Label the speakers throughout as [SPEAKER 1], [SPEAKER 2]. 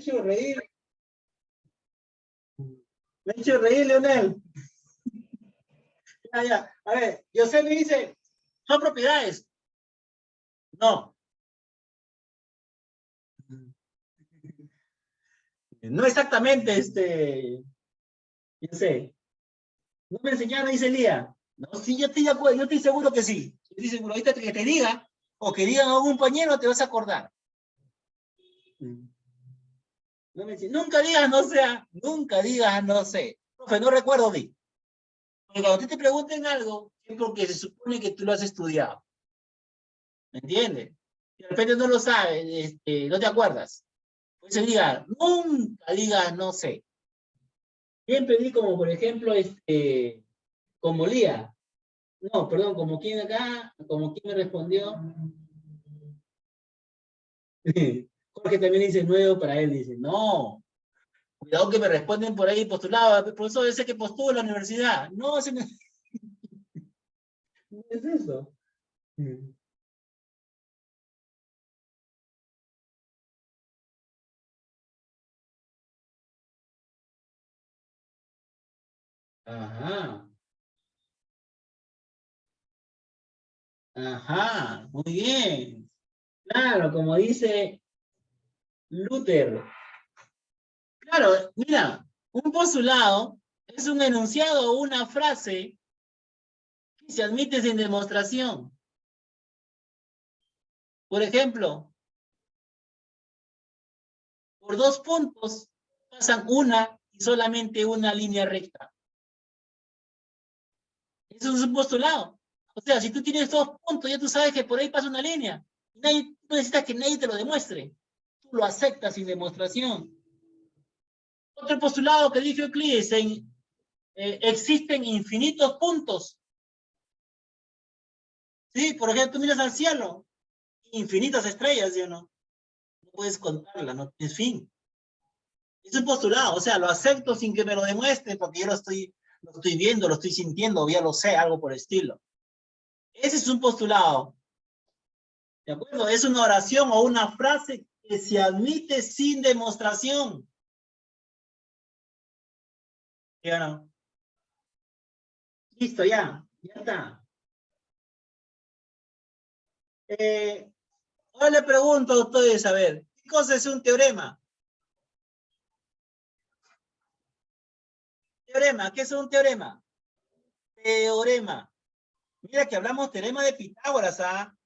[SPEAKER 1] hecho reír. Me ha hecho reír, Leonel. Ya. A ver, José me dice, son propiedades. No. No exactamente, yo sé. No me enseñaron, dice Lía. No, sí, yo estoy de acuerdo, yo estoy seguro que sí. Yo estoy seguro, ahorita que te diga, o que digan a algún compañero, te vas a acordar. No nunca digas no sea, nunca digas no sé. Profe, no recuerdo bien. Porque cuando te pregunten algo, es porque se supone que tú lo has estudiado. ¿Me entiendes? Y de repente no lo sabes, no te acuerdas. Pues se diga, nunca digas no sé. Siempre di como, por ejemplo, como Lía. No, perdón, como quien acá, como quien me respondió. Jorge también dice nuevo para él, dice, no, cuidado que me responden por ahí postulado, profesor, ese que postula en la universidad. No, no es eso. Ajá, ajá, muy bien. Claro, como dice Luther. Claro, mira, un postulado es un enunciado o una frase que se admite sin demostración. Por ejemplo, por 2 puntos pasan una y solamente una línea recta. Eso es un postulado. O sea, si tú tienes 2 puntos, ya tú sabes que por ahí pasa una línea. No necesitas que nadie te lo demuestre. Tú lo aceptas sin demostración. Otro postulado que dijo Euclides, existen infinitos puntos. ¿Sí? Por ejemplo, tú miras al cielo, infinitas estrellas, ¿sí o no? No puedes contarla, no tienes fin. Es un postulado, o sea, lo acepto sin que me lo demuestre, porque yo lo estoy viendo, lo estoy sintiendo, ya lo sé, algo por el estilo. Ese es un postulado. ¿De acuerdo? Es una oración o una frase que se admite sin demostración. ¿Sí o no? Listo, ya está. Ahora le pregunto a ustedes, a ver, ¿qué cosa es un teorema? Teorema, ¿qué es un teorema? Teorema. Mira que hablamos teorema de Pitágoras, ¿ah?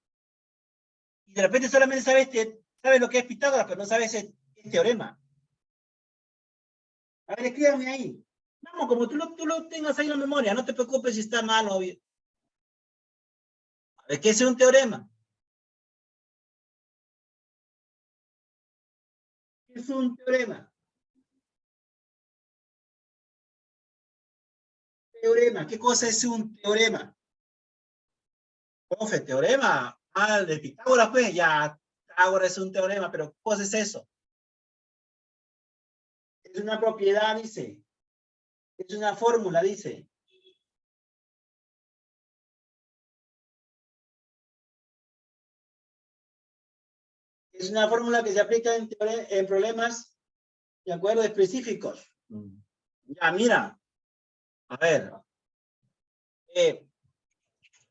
[SPEAKER 1] Y de repente solamente sabes lo que es Pitágoras, pero no sabes el teorema. A ver, escríbame ahí. Vamos, como tú lo tengas ahí en la memoria, no te preocupes si está mal o bien. A ver, ¿qué es un teorema? ¿Qué es un teorema? Teorema, ¿qué cosa es un teorema? Profe, teorema. Ah, de Pitágoras, pues, ya, Pitágoras es un teorema, pero ¿qué cosa es eso? Es una propiedad, dice. Es una fórmula, dice. Es una fórmula que se aplica en problemas, de acuerdo, específicos. Ya, mira. A ver. Eh,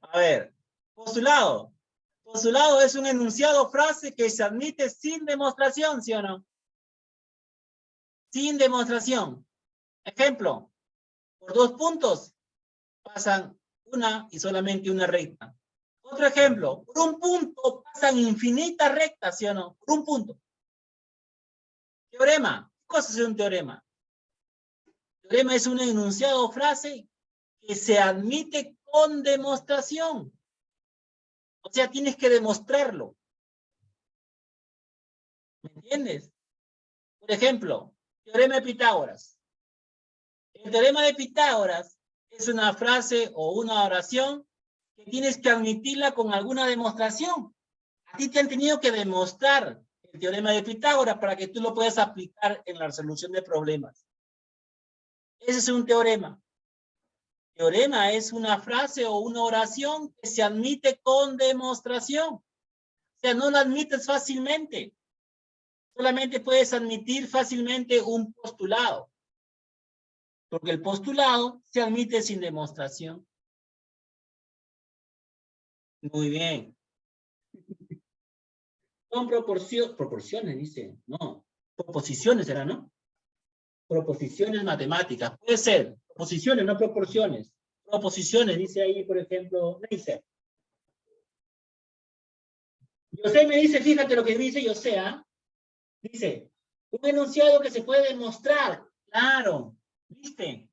[SPEAKER 1] a ver. Postulado. Postulado es un enunciado o frase que se admite sin demostración, ¿sí o no? Sin demostración. Ejemplo. Por 2 puntos pasan una y solamente una recta. Otro ejemplo, por un punto pasan infinitas rectas, ¿sí o no? Por un punto. Teorema. ¿Qué cosa es un teorema? Teorema es un enunciado o frase que se admite con demostración. O sea, tienes que demostrarlo. ¿Me entiendes? Por ejemplo, teorema de Pitágoras. El teorema de Pitágoras es una frase o una oración que tienes que admitirla con alguna demostración. A ti te han tenido que demostrar el teorema de Pitágoras para que tú lo puedas aplicar en la resolución de problemas. Ese es un teorema. Teorema es una frase o una oración que se admite con demostración. O sea, no la admites fácilmente. solamente puedes admitir fácilmente un postulado. Porque el postulado se admite sin demostración. Muy bien. Son proporciones, dice. No, proposiciones era, ¿no? Proposiciones matemáticas. Puede ser proposiciones, no proporciones. Proposiciones, dice ahí, por ejemplo, dice. José me dice, fíjate lo que dice José, ¿ah? Dice, un enunciado que se puede demostrar. Claro, ¿viste?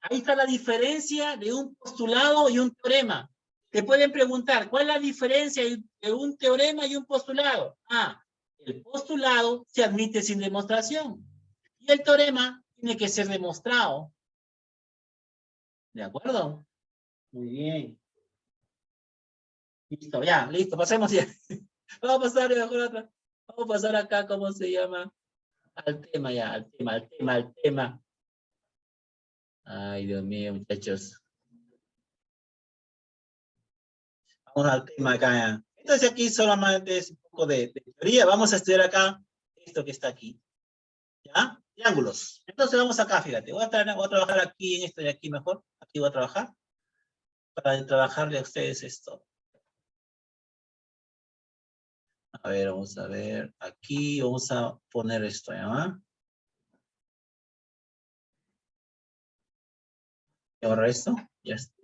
[SPEAKER 1] Ahí está la diferencia de un postulado y un teorema. Te pueden preguntar, ¿cuál es la diferencia de un teorema y un postulado? Ah, el postulado se admite sin demostración. Y el teorema tiene que ser demostrado. ¿De acuerdo? Muy bien. Listo, ya, listo, pasemos ya. Vamos a pasar mejor otra. Vamos a pasar acá, ¿cómo se llama? Al tema ya, al tema. Ay, Dios mío, muchachos. Vamos al tema acá ya. Entonces aquí solamente es un poco de teoría. Vamos a estudiar acá esto que está aquí. ¿Ya? Triángulos. Entonces vamos acá, fíjate. Voy a trabajar aquí en esto de aquí mejor. Aquí voy a trabajar. Para trabajarle a ustedes esto. A ver, vamos a ver. Aquí vamos a poner esto, ¿ya? Y ahora esto. Ya está.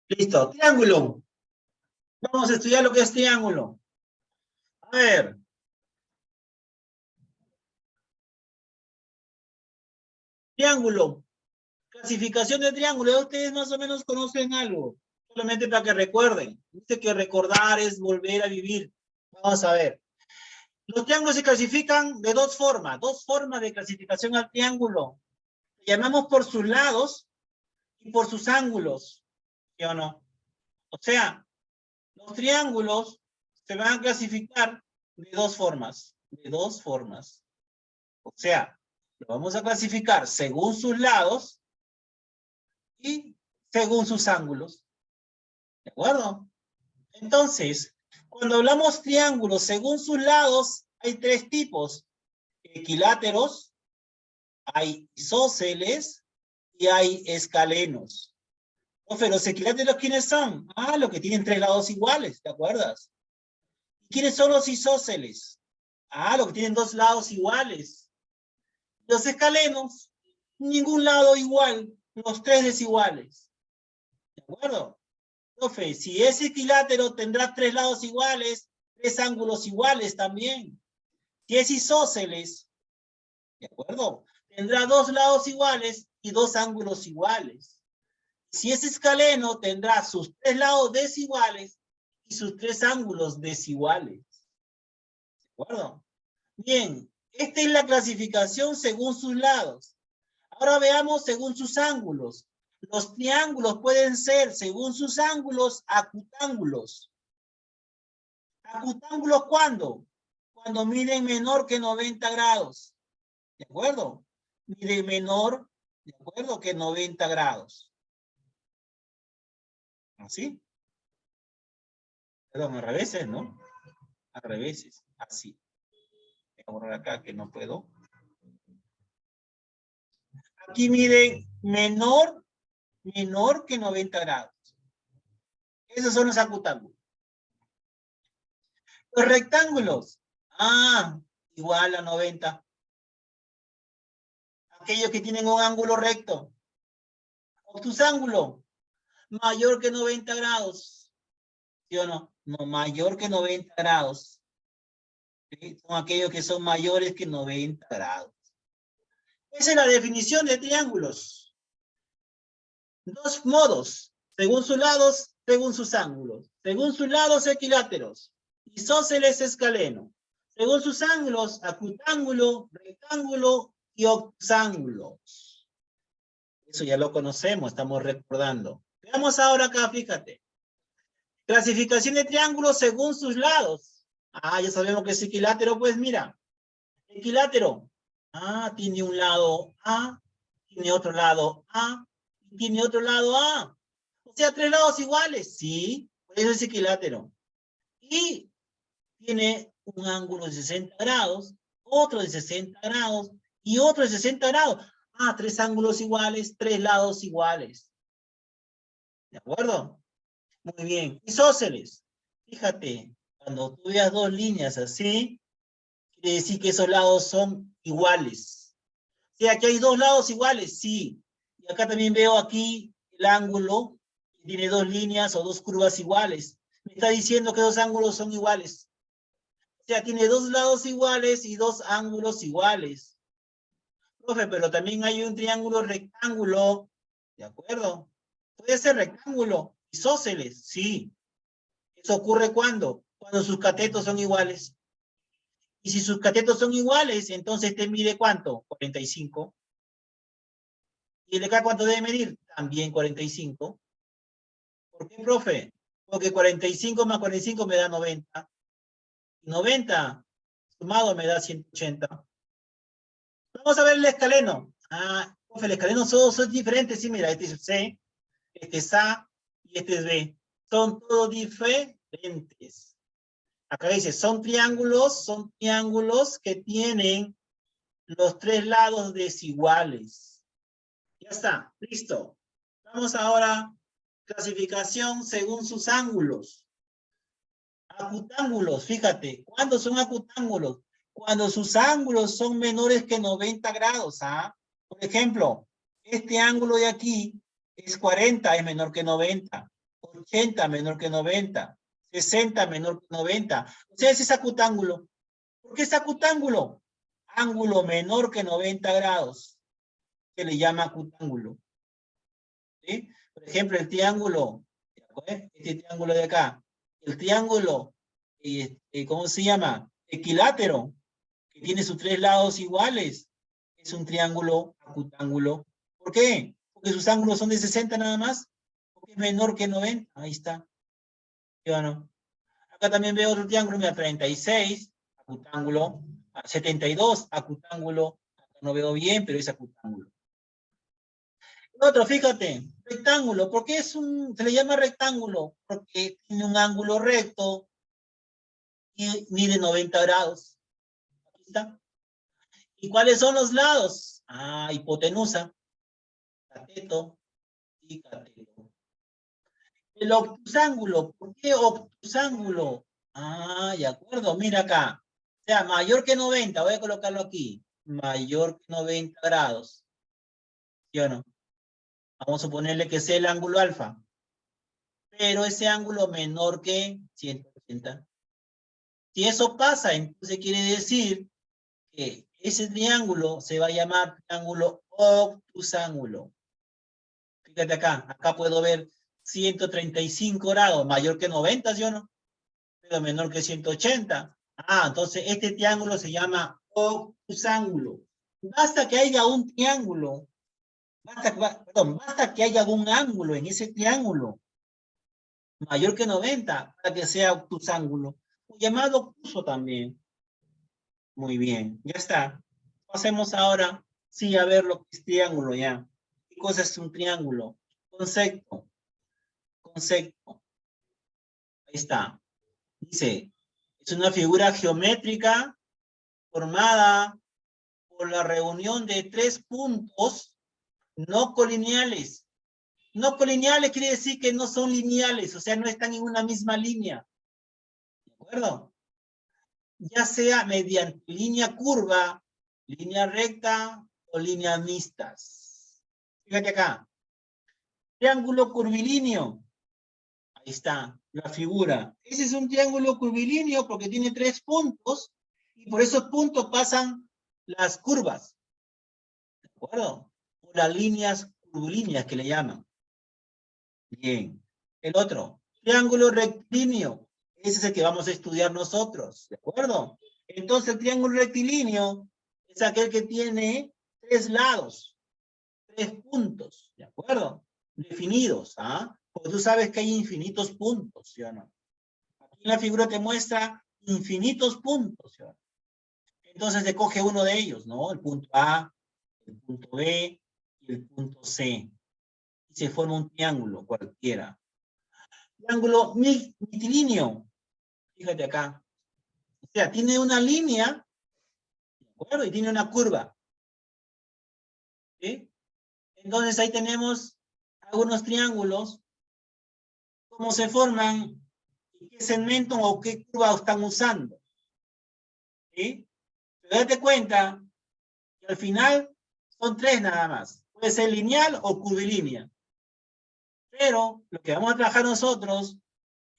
[SPEAKER 1] Listo. Triángulo. Vamos a estudiar lo que es triángulo. A ver. Triángulo. Clasificación de triángulo. Ya ustedes más o menos conocen algo. Solamente para que recuerden. Dice que recordar es volver a vivir. Vamos a ver. Los triángulos se clasifican de dos formas de clasificación al triángulo. Le llamamos por sus lados y por sus ángulos, ¿sí o no? O sea, los triángulos se van a clasificar de dos formas, O sea, lo vamos a clasificar según sus lados y según sus ángulos, ¿de acuerdo? Entonces, cuando hablamos triángulos según sus lados, hay tres tipos: equiláteros, hay isósceles y hay escalenos. Profe, ¿los equiláteros quiénes son? Ah, los que tienen tres lados iguales, ¿te acuerdas? ¿Y quiénes son los isósceles? Ah, los que tienen dos lados iguales. Los escalenos, ningún lado igual, los tres desiguales. ¿De acuerdo? Profe, si es equilátero tendrá tres lados iguales, tres ángulos iguales también. Si es isósceles, ¿de acuerdo? Tendrá dos lados iguales y dos ángulos iguales. Si es escaleno, tendrá sus tres lados desiguales y sus tres ángulos desiguales. ¿De acuerdo? Bien, esta es la clasificación según sus lados. Ahora veamos según sus ángulos. Los triángulos pueden ser, según sus ángulos, acutángulos. ¿Acutángulos cuándo? Cuando miden menor que 90 grados. ¿De acuerdo? Miden menor, ¿de acuerdo? Que 90 grados. ¿Así? Perdón, al revés, ¿no? Al revés, así. Voy a borrar acá que no puedo. Aquí miden menor que 90 grados. Esos son los acutángulos. Los rectángulos. Ah, igual a 90. Aquellos que tienen un ángulo recto. Obtusángulo. Mayor que 90 grados. ¿Sí o no? No, mayor que 90 grados. ¿Sí? Son aquellos que son mayores que 90 grados. Esa es la definición de triángulos. Dos modos, según sus lados, según sus ángulos. Según sus lados, equiláteros. Isósceles, escaleno. Según sus ángulos, acutángulo, rectángulo y octángulos. Eso ya lo conocemos, estamos recordando. Veamos ahora acá, fíjate. Clasificación de triángulos según sus lados. Ah, ya sabemos que es equilátero, pues mira. Equilátero. Ah, tiene un lado A, tiene otro lado A, tiene otro lado A. O sea, tres lados iguales, sí, por eso es equilátero. Y tiene un ángulo de 60 grados, otro de 60 grados y otro de 60 grados. Ah, 3 ángulos iguales, 3 lados iguales. ¿De acuerdo? Muy bien. Isósceles. Fíjate, cuando tú veas dos líneas así, quiere decir que esos lados son iguales. ¿Sí, aquí hay dos lados iguales? Sí. Y acá también veo aquí el ángulo, que tiene dos líneas o dos curvas iguales. Me está diciendo que dos ángulos son iguales. O sea, tiene dos lados iguales y dos ángulos iguales. Profe, pero también hay un triángulo rectángulo. ¿De acuerdo? Puede ser rectángulo. Isósceles, sí. ¿Eso ocurre cuándo? Cuando sus catetos son iguales. Y si sus catetos son iguales, entonces este mide ¿cuánto? 45. ¿Y el de acá cuánto debe medir? También 45. ¿Por qué, profe? Porque 45 más 45 me da 90. Y 90 sumado me da 180. Vamos a ver el escaleno. Ah, profe, el escaleno son diferentes. Sí, mira, este es C, este es A y este es B. Son todos diferentes. Acá dice, son triángulos que tienen los tres lados desiguales. Ya está, listo. Vamos ahora, clasificación según sus ángulos. Acutángulos, fíjate, ¿cuándo son acutángulos? Cuando sus ángulos son menores que 90 grados, ¿ah? Por ejemplo, este ángulo de aquí es 40, es menor que 90. 80 menor que 90. 60 menor que 90. O sea, ese es acutángulo. ¿Por qué es acutángulo? Ángulo menor que 90 grados. Se le llama acutángulo. ¿Sí? Por ejemplo, el triángulo, este triángulo de acá, el triángulo, ¿cómo se llama? Equilátero, que tiene sus tres lados iguales, es un triángulo acutángulo. ¿Por qué? Porque sus ángulos son de 60 nada más, porque es menor que 90. Ahí está. ¿Sí o no? Acá también veo otro triángulo, mira, 36, acutángulo, 72, acutángulo. Acá no veo bien, pero es acutángulo. Otro, fíjate, rectángulo. ¿Por qué se le llama rectángulo? Porque tiene un ángulo recto y mide 90 grados. Aquí está. ¿Y cuáles son los lados? Ah, hipotenusa, cateto y cateto. El obtusángulo. ¿Por qué obtusángulo? Ah, de acuerdo, mira acá. O sea, mayor que 90, voy a colocarlo aquí. Mayor que 90 grados. ¿Sí o no? Vamos a suponerle que sea el ángulo alfa. Pero ese ángulo menor que 180. Si eso pasa, entonces quiere decir que ese triángulo se va a llamar triángulo obtusángulo. Fíjate acá puedo ver 135 grados, mayor que 90, ¿sí o no? Pero menor que 180. Ah, entonces este triángulo se llama obtusángulo. Basta que haya un triángulo, basta que haya un ángulo en ese triángulo mayor que 90 para que sea obtusángulo, llamado obtuso también. Muy bien, ya está. Pasemos ahora, sí, a ver lo que es triángulo ya. ¿Qué cosa es un triángulo? Concepto. Concepto. Ahí está. Dice, es una figura geométrica formada por la reunión de tres puntos no colineales. No colineales quiere decir que no son lineales, o sea, no están en una misma línea. ¿De acuerdo? Ya sea mediante línea curva, línea recta o líneas mixtas. Fíjate acá. Triángulo curvilíneo. Ahí está, la figura. Ese es un triángulo curvilíneo porque tiene tres puntos y por esos puntos pasan las curvas. ¿De acuerdo? O las líneas curvilíneas que le llaman. Bien. El otro, triángulo rectilíneo. Ese es el que vamos a estudiar nosotros. ¿De acuerdo? Entonces el triángulo rectilíneo es aquel que tiene tres lados, tres puntos. ¿De acuerdo? Definidos. ¿Ah? Porque tú sabes que hay infinitos puntos, ¿sí o no? Aquí en la figura te muestra infinitos puntos, ¿sí o no? Entonces se coge uno de ellos, ¿no? El punto A, el punto B y el punto C. Y se forma un triángulo cualquiera. Triángulo mixtilíneo. Fíjate acá. O sea, tiene una línea, ¿de acuerdo? Y tiene una curva. ¿Sí? Entonces ahí tenemos algunos triángulos. ¿Cómo se forman? ¿Qué segmento o qué curva están usando? ¿Sí? Pero date cuenta que al final son tres nada más. Puede ser lineal o curvilínea. Pero lo que vamos a trabajar nosotros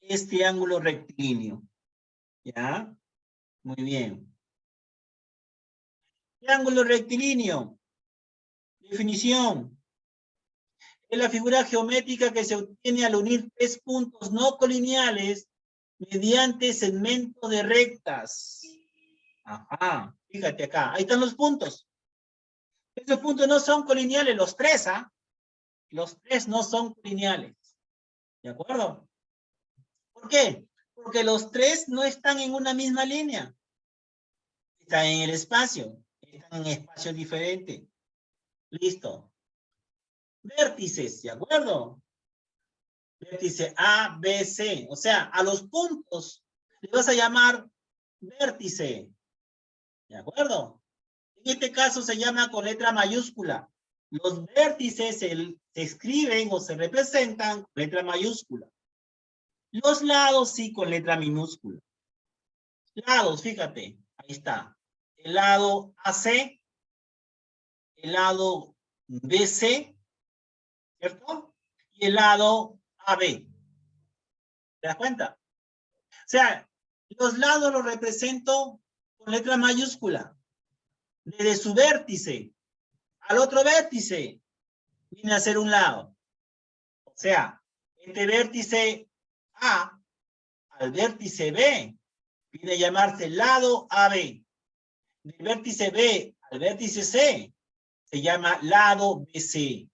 [SPEAKER 1] es triángulo rectilíneo. ¿Ya? Muy bien. Triángulo rectilíneo. Definición. Es la figura geométrica que se obtiene al unir tres puntos no colineales mediante segmentos de rectas. Ajá, fíjate acá. Ahí están los puntos. Esos puntos no son colineales, los tres, ¿ah? Los tres no son colineales. ¿De acuerdo? ¿Por qué? Porque los tres no están en una misma línea. Están en el espacio. Están en espacios diferentes. Listo. Vértices, ¿de acuerdo? Vértice A, B, C. O sea, a los puntos le vas a llamar vértice. ¿De acuerdo? En este caso se llama con letra mayúscula. Los vértices se escriben o se representan con letra mayúscula. Los lados sí con letra minúscula. Lados, fíjate, ahí está. El lado AC, el lado BC, ¿cierto? Y el lado AB. ¿Te das cuenta? O sea, los lados los represento con letra mayúscula. Desde su vértice al otro vértice viene a ser un lado. O sea, este vértice A al vértice B viene a llamarse lado AB. Del vértice B al vértice C se llama lado BC.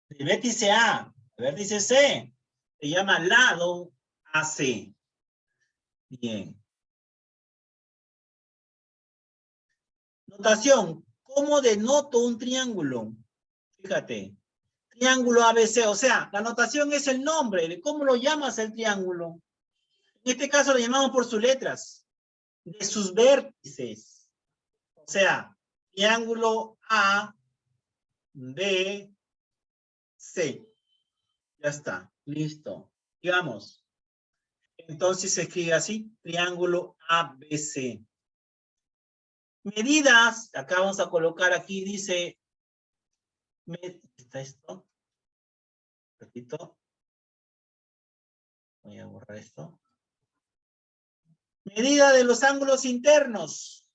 [SPEAKER 1] Del vértice A al vértice C se llama lado AC. Bien. Notación. ¿Cómo denoto un triángulo? Fíjate. Triángulo ABC. O sea, la notación es el nombre de cómo lo llamas el triángulo. En este caso lo llamamos por sus letras. De sus vértices. O sea, triángulo A, B, C. Ya está. Listo. Digamos. Entonces se escribe así. Triángulo ABC. Medidas. Acá vamos a colocar aquí. Dice. ¿Está esto? Repito. Voy a borrar esto. Medida de los ángulos internos.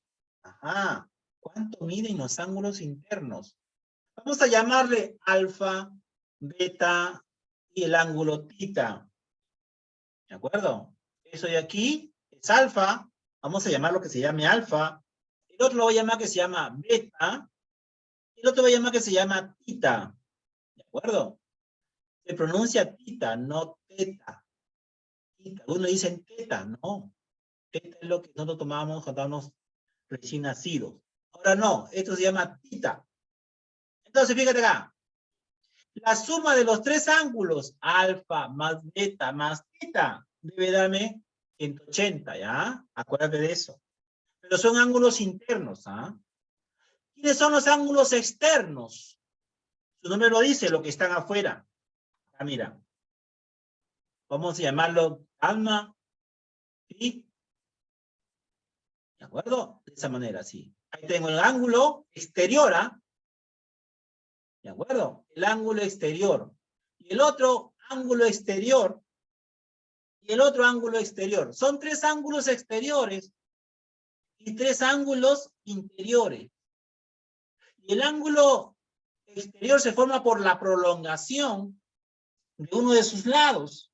[SPEAKER 1] Ajá. ¿Cuánto miden los ángulos internos? Vamos a llamarle alfa, beta y el ángulo tita. ¿De acuerdo? Eso de aquí es alfa. Vamos a llamar lo que se llame alfa. El otro lo voy a llamar que se llama beta. El otro voy a llamar que se llama tita. ¿De acuerdo? Se pronuncia tita, no teta. Tita. Algunos dicen teta, no. Teta es lo que nosotros tomábamos cuando estábamos recién nacidos. Ahora no, esto se llama tita. Entonces, fíjate acá. La suma de los tres ángulos, alfa más beta más tita, debe darme 180, ¿ya? Acuérdate de eso. Pero son ángulos internos, ¿ah? ¿Quiénes son los ángulos externos? Su nombre lo dice, lo que están afuera. Ah, mira. Vamos a llamarlo alma, ¿sí? ¿De acuerdo? De esa manera, sí. Ahí tengo el ángulo exterior, ¿ah? ¿De acuerdo? El ángulo exterior. Y el otro ángulo exterior. Y el otro ángulo exterior. Son tres ángulos exteriores y tres ángulos interiores. Y el ángulo exterior se forma por la prolongación de uno de sus lados.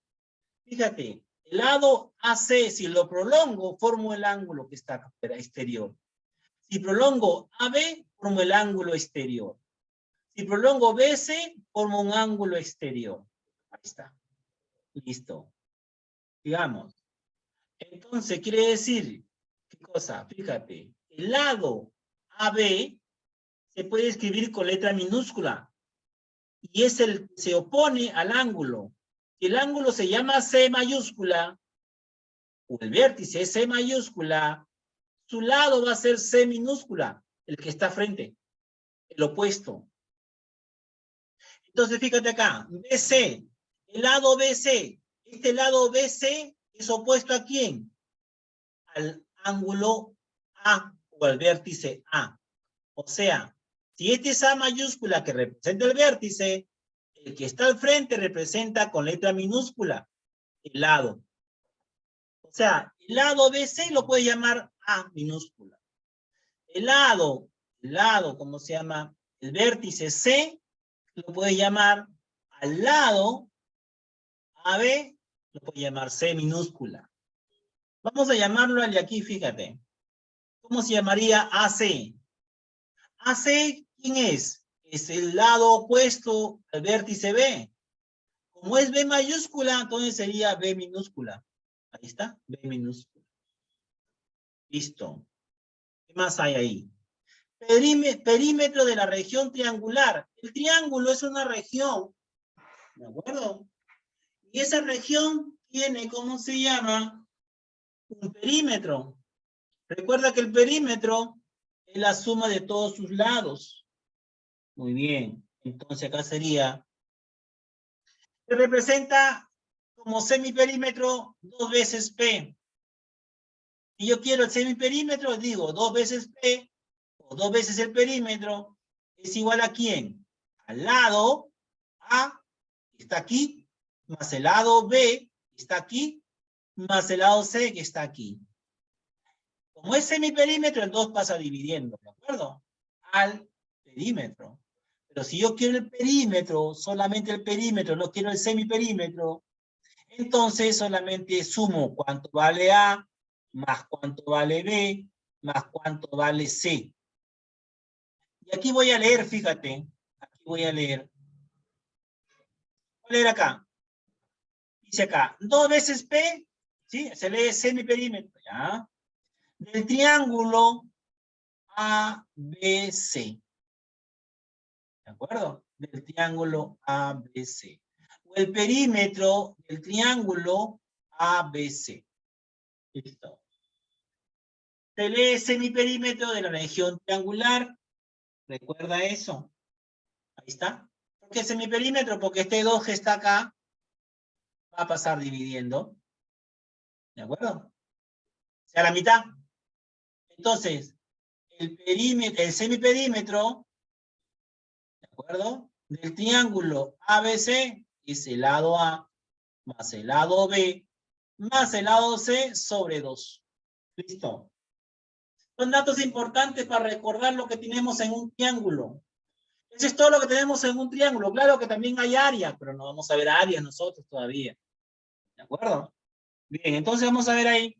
[SPEAKER 1] Fíjate, el lado AC, si lo prolongo, formo el ángulo que está exterior. Si prolongo AB, formo el ángulo exterior. Si prolongo BC, formo un ángulo exterior. Ahí está. Listo. Digamos. Entonces, quiere decir, ¿qué cosa? Fíjate, el lado AB se puede escribir con letra minúscula y es el que se opone al ángulo. Si el ángulo se llama C mayúscula, o el vértice es C mayúscula, su lado va a ser C minúscula, el que está frente, el opuesto. Entonces, fíjate acá, BC, el lado BC, este lado BC es opuesto ¿a quién? Al ángulo A o al vértice A. O sea, si este es A mayúscula que representa el vértice, el que está al frente representa con letra minúscula el lado. O sea, el lado BC lo puede llamar A minúscula. El lado, ¿cómo se llama? El vértice C lo puede llamar al lado AB, lo puede llamar C minúscula. Vamos a llamarlo al de aquí, fíjate. ¿Cómo se llamaría AC? AC, ¿quién es? Es el lado opuesto al vértice B. Como es B mayúscula, entonces sería B minúscula. Ahí está, B minúscula. Listo. ¿Qué más hay ahí? Perímetro de la región triangular. El triángulo es una región, ¿de acuerdo? Y esa región tiene, ¿cómo se llama? Un perímetro. Recuerda que el perímetro es la suma de todos sus lados. Muy bien. Entonces acá sería, se representa como semiperímetro 2 veces P. Si yo quiero el semiperímetro, digo 2 veces P, o 2 veces el perímetro, es igual ¿a quién? Al lado A, que está aquí, más el lado B, que está aquí, más el lado C, que está aquí. Como es semiperímetro, el 2 pasa dividiendo, ¿de acuerdo? Al perímetro. Pero si yo quiero el perímetro, solamente el perímetro, no quiero el semiperímetro, entonces solamente sumo cuánto vale A, más cuánto vale B, más cuánto vale C. Y aquí voy a leer, fíjate, aquí voy a leer. Voy a leer acá. Dice acá, 2 veces P, ¿sí? Se lee semiperímetro, ¿ya? Del triángulo ABC. ¿De acuerdo? Del triángulo ABC. O el perímetro del triángulo ABC. Listo. Se lee semiperímetro de la región triangular. ¿Recuerda eso? Ahí está. ¿Por qué semiperímetro? Porque este 2 que está acá va a pasar dividiendo. ¿De acuerdo? O sea, la mitad. Entonces, el semiperímetro, ¿de acuerdo? Del triángulo ABC es el lado A más el lado B más el lado C sobre 2. ¿Listo? Son datos importantes para recordar lo que tenemos en un triángulo. Eso es todo lo que tenemos en un triángulo. Claro que también hay áreas, pero no vamos a ver áreas nosotros todavía. ¿De acuerdo? Bien, entonces vamos a ver ahí.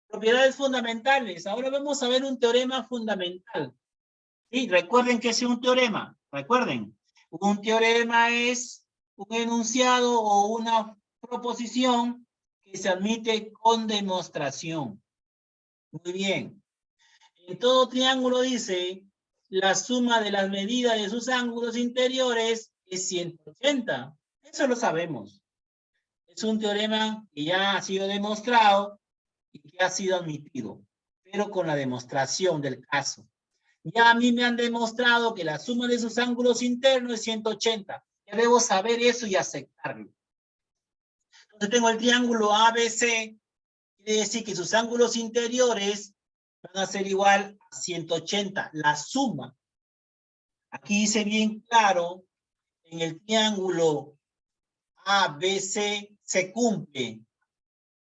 [SPEAKER 1] Propiedades fundamentales. Ahora vamos a ver un teorema fundamental. ¿Sí? Recuerden que es un teorema. Recuerden. Un teorema es un enunciado o una proposición que se admite con demostración. Muy bien. En todo triángulo dice, la suma de las medidas de sus ángulos interiores es 180. Eso lo sabemos. Es un teorema que ya ha sido demostrado y que ha sido admitido, pero con la demostración del caso. Ya a mí me han demostrado que la suma de sus ángulos internos es 180. Ya debo saber eso y aceptarlo. Entonces tengo el triángulo ABC, quiere decir que sus ángulos interiores van a ser igual a 180, la suma. Aquí dice bien claro, en el triángulo ABC se cumple,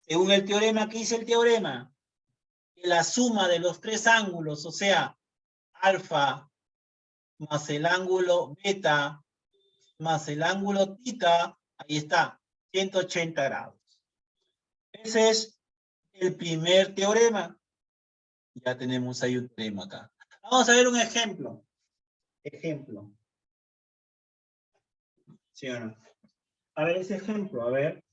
[SPEAKER 1] según el teorema, ¿qué dice el teorema? Que la suma de los tres ángulos, o sea, alfa más el ángulo beta más el ángulo tita, ahí está, 180 grados. Ese es el primer teorema. Ya tenemos ahí un teorema acá. Vamos a ver un ejemplo. Ejemplo. ¿Sí o no? A ver ese ejemplo, a ver.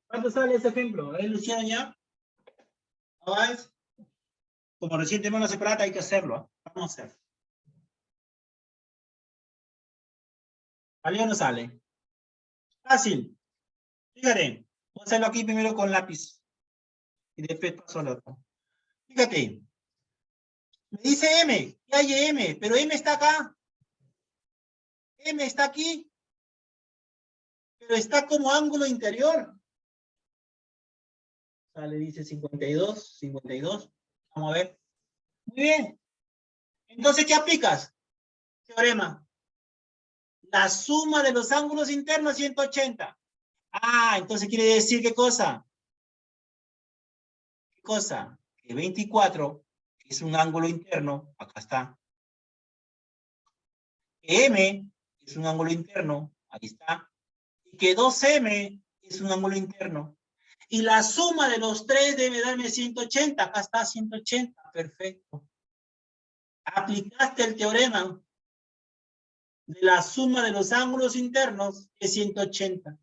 [SPEAKER 1] ¿Cuánto sale ese ejemplo? ¿A ver, Luciano, ya? Ahora es, como recién tenemos una separata, hay que hacerlo. ¿Eh? Vamos a hacer. ¿Sale o no sale? Fácil. Fíjate. Voy a hacerlo aquí primero con lápiz. Y después paso al otro. Fíjate. Me dice M. ¿Qué hay M? Pero M está acá. M está aquí. Pero está como ángulo interior. Sale, dice 52, 52. Vamos a ver. Muy bien. Entonces, ¿qué aplicas? Teorema. La suma de los ángulos internos, 180. Ah, entonces quiere decir, ¿qué cosa? ¿Qué cosa? Que 24 es un ángulo interno. Acá está. Que M es un ángulo interno. Ahí está. Y que 2M es un ángulo interno. Y la suma de los tres debe darme 180. Acá está 180. Perfecto. Aplicaste el teorema de la suma de los ángulos internos es 180.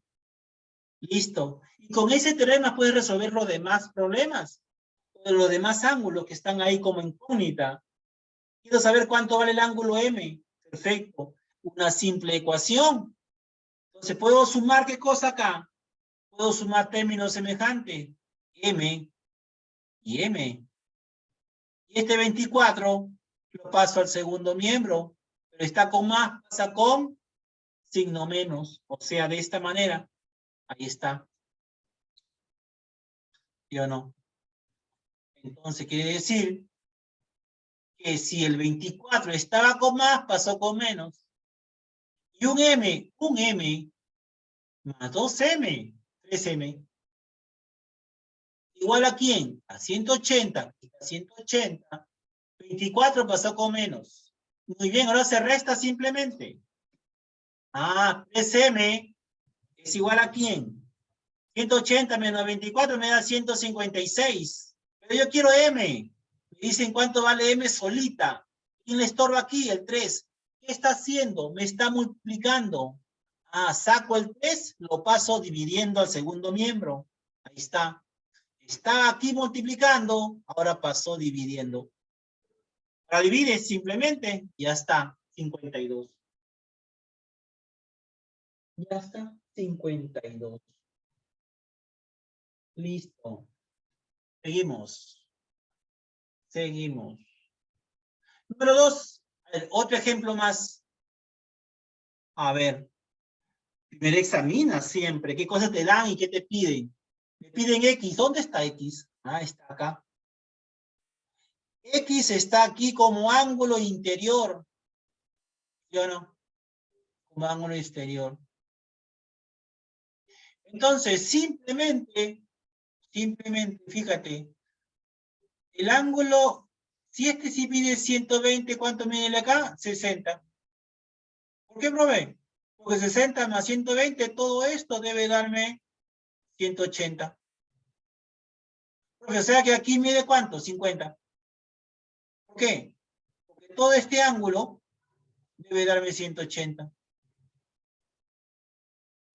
[SPEAKER 1] Listo. Y con ese teorema puedes resolver los demás problemas. Los demás ángulos que están ahí como incógnita. Quiero saber cuánto vale el ángulo M. Perfecto. Una simple ecuación. Entonces, ¿puedo sumar qué cosa acá? Puedo sumar términos semejantes. M y M. Y este 24 lo paso al segundo miembro. Pero está con más, pasa con signo menos. O sea, de esta manera. Ahí está. ¿Sí o no? Entonces, quiere decir que si el 24 estaba con más, pasó con menos. Y un M más 2M, 3M. ¿Igual a quién? A 180. A 180. 24 pasó con menos. Muy bien, ahora se resta simplemente. Ah, 3M es igual a quién? 180 menos 24 me da 156. Pero yo quiero M. Me dicen cuánto vale M solita. ¿Quién le estorba aquí? El 3. ¿Qué está haciendo? Me está multiplicando. Ah, saco el 3, lo paso dividiendo al segundo miembro. Ahí está. Está aquí multiplicando, ahora pasó dividiendo. Ahora divide simplemente, ya está, 52. Ya está, 52. Listo. Seguimos. Seguimos. Número 2. Otro ejemplo más. A ver. Primero examina siempre qué cosas te dan y qué te piden. Me piden X. ¿Dónde está X? Ah, está acá. X está aquí como ángulo interior. ¿Sí o no? Como ángulo exterior. Entonces, simplemente, fíjate, el ángulo, si este sí mide 120, ¿cuánto mide acá? 60. ¿Por qué, profe? Porque 60 más 120, todo esto debe darme 180. Profe, o sea que aquí mide ¿cuánto? 50. ¿Por qué? Porque todo este ángulo debe darme 180.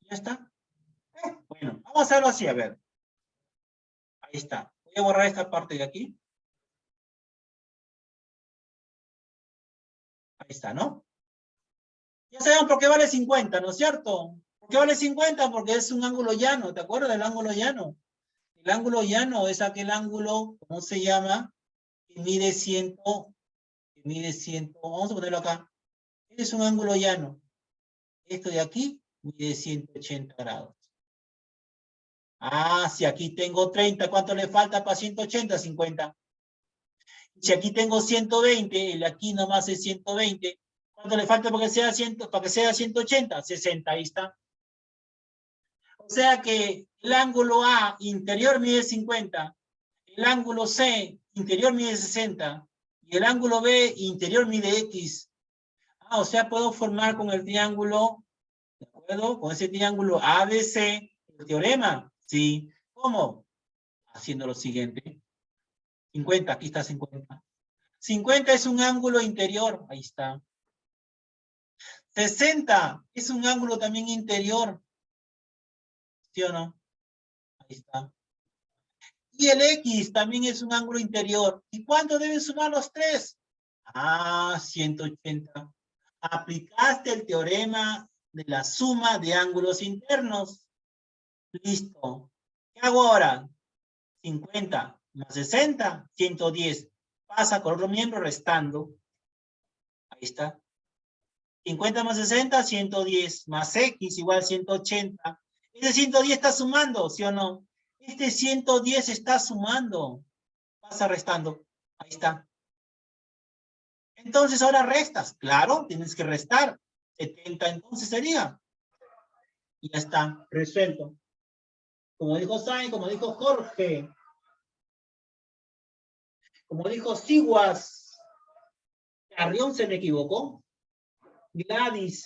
[SPEAKER 1] ¿Ya está? Bueno, vamos a hacerlo así, a ver. Ahí está. Voy a borrar esta parte de aquí. Ahí está, ¿no? Ya sabemos por qué vale 50, ¿no es cierto? ¿Por qué vale 50? Porque es un ángulo llano. ¿Te acuerdas del ángulo llano? El ángulo llano es aquel ángulo, ¿cómo se llama? Que mide 100, vamos a ponerlo acá. Este es un ángulo llano. Esto de aquí mide 180 grados. Ah, si aquí tengo 30, ¿cuánto le falta para 180? 50. Si aquí tengo 120, el aquí nomás es 120. ¿Cuánto le falta para que sea 180? 60, ahí está. O sea que el ángulo A interior mide 50, el ángulo C interior mide 60 y el ángulo B interior mide X. Ah, o sea, puedo formar con el triángulo, ¿de acuerdo? Con ese triángulo ABC, el teorema. Sí. ¿Cómo? Haciendo lo siguiente. 50, aquí está 50. 50 es un ángulo interior, ahí está. 60 es un ángulo también interior. ¿Sí o no? Ahí está. Y el X también es un ángulo interior. ¿Y cuánto deben sumar los tres? 180. Aplicaste el teorema de la suma de ángulos internos. Listo. ¿Qué hago ahora? 50 más 60, 110. Pasa con otro miembro restando. Ahí está. 50 más 60, 110. Más X igual 180. Ese 110 está sumando, ¿sí o no? Este 110 está sumando. Pasa restando. Ahí está. Entonces ahora restas. Claro, tienes que restar. 70 entonces sería. Y ya está, resuelto. Como dijo Sainz, como dijo Jorge. Como dijo Siguas. Carrión se me equivocó. Gladys.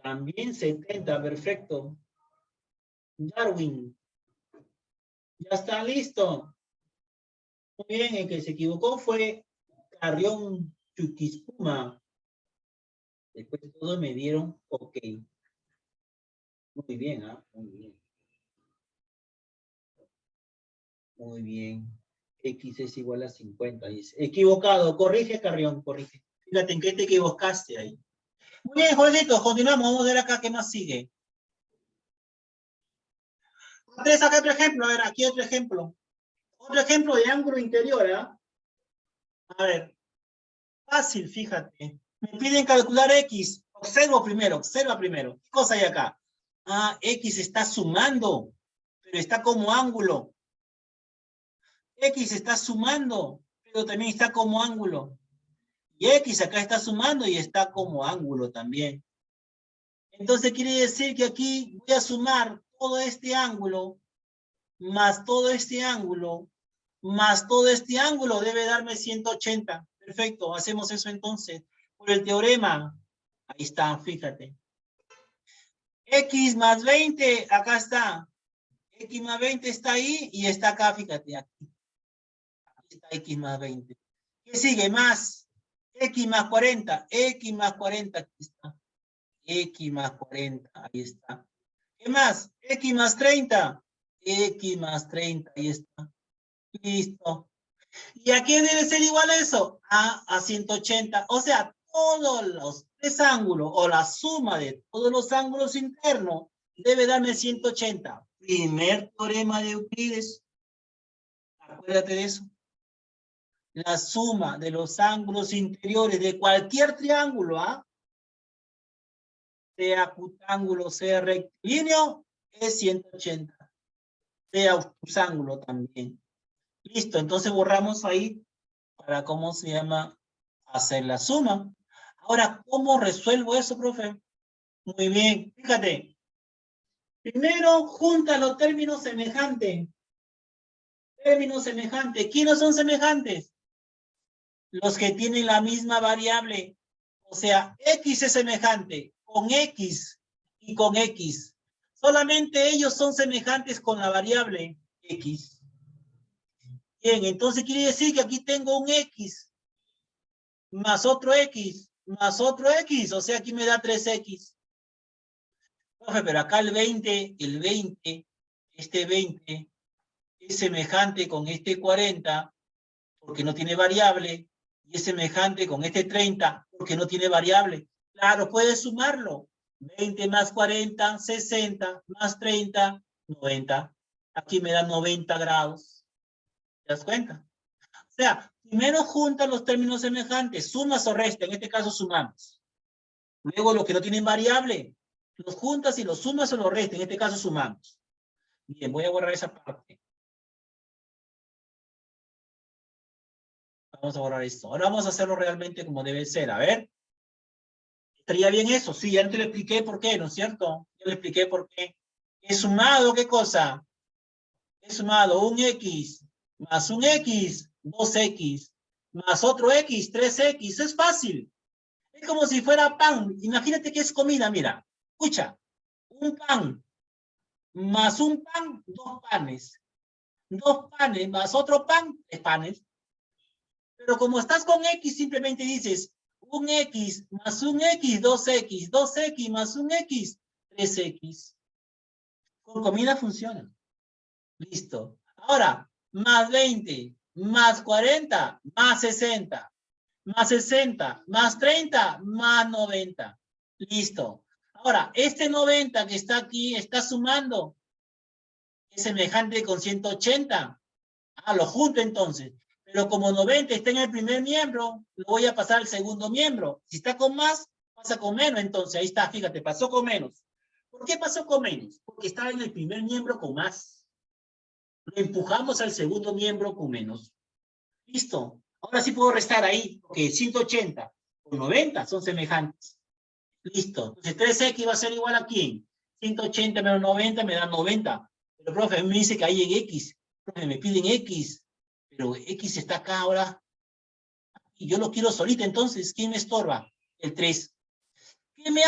[SPEAKER 1] También 70, perfecto. Darwin. Ya está listo. Muy bien, el que se equivocó fue Carrión Chuquispuma. Después todos me dieron ok. Muy bien, ¿ah? Muy bien. Muy bien. X es igual a 50. Dice. Equivocado. Corrige, Carrión, corrige. Fíjate en qué te equivocaste ahí. Muy bien, Joelito, continuamos. Vamos a ver acá qué más sigue. Andrés, acá otro ejemplo. A ver, aquí otro ejemplo. Otro ejemplo de ángulo interior, ¿ah? A ver. Fácil, fíjate. Me piden calcular X. Observa primero. ¿Qué cosa hay acá? X está sumando, pero está como ángulo. X está sumando, pero también está como ángulo. Y X acá está sumando y está como ángulo también. Entonces quiere decir que aquí voy a sumar todo este ángulo, más todo este ángulo, más todo este ángulo debe darme 180. Perfecto, hacemos eso entonces. Por el teorema, ahí está, fíjate. X más 20, acá está. X más 20 está ahí y está acá, fíjate, aquí. Aquí está X más 20. ¿Qué sigue? Más. X más 40. X más 40, aquí está. X más 40, ahí está. ¿Qué más? X más 30. X más 30, ahí está. Listo. ¿Y a qué debe ser igual eso? A 180. O sea, todos los tres ángulos o la suma de todos los ángulos internos debe darme 180. Primer teorema de Euclides. Acuérdate de eso. La suma de los ángulos interiores de cualquier triángulo, sea octángulo, sea rectilíneo, es 180. Sea obtusángulo también. Listo, entonces borramos ahí para, ¿cómo se llama? Hacer la suma. Ahora, ¿cómo resuelvo eso, profe? Muy bien, fíjate. Primero, junta los términos semejantes. Términos semejantes. ¿Quiénes son semejantes? Los que tienen la misma variable. O sea, X es semejante con X y con X. Solamente ellos son semejantes con la variable X. Bien, entonces quiere decir que aquí tengo un X más otro X más otro X. O sea, aquí me da 3X. Profe, pero acá el 20, este 20 es semejante con este 40 porque no tiene variable y es semejante con este 30 porque no tiene variable. Claro, puedes sumarlo. 20 más 40, 60, más 30, 90. Aquí me da 90 grados. ¿Te das cuenta? O sea, primero junta los términos semejantes, sumas o resta, en este caso sumamos. Luego lo que no tienen variable, los juntas y los sumas o los restas, en este caso sumamos. Bien, voy a borrar esa parte. Vamos a borrar esto. Ahora vamos a hacerlo realmente como debe ser. A ver. ¿Estaría bien eso? Sí, ya te lo expliqué por qué, ¿no es cierto? Ya le expliqué por qué. He sumado, ¿qué cosa? He sumado un X más un X, 2X, más otro X, 3X. Es fácil. Es como si fuera pan. Imagínate que es comida, mira. Escucha. Un pan más un pan, dos panes. Dos panes más otro pan, tres panes. Pero como estás con X, simplemente dices un X más un X, 2X, 2X más un X, 3X. Con comida funciona. Listo. Ahora, más 20, más 40, más 60, más 60, más 30, más 90. Listo. Ahora, este 90 que está aquí está sumando. Es semejante con 180. Ah, lo junto entonces. Pero como 90 está en el primer miembro, lo voy a pasar al segundo miembro. Si está con más, pasa con menos. Entonces, ahí está, fíjate, pasó con menos. ¿Por qué pasó con menos? Porque estaba en el primer miembro con más. Lo empujamos al segundo miembro con menos. Listo. Ahora sí puedo restar ahí, porque 180 con 90 son semejantes. Listo. Entonces 3x va a ser igual a ¿quién? 180 menos 90 me da 90. Pero, profe, me dice que ahí en x. Profe, me piden x. Pero x está acá ahora. Y yo lo quiero solita, entonces, ¿quién me estorba? El 3. ¿Qué me hace?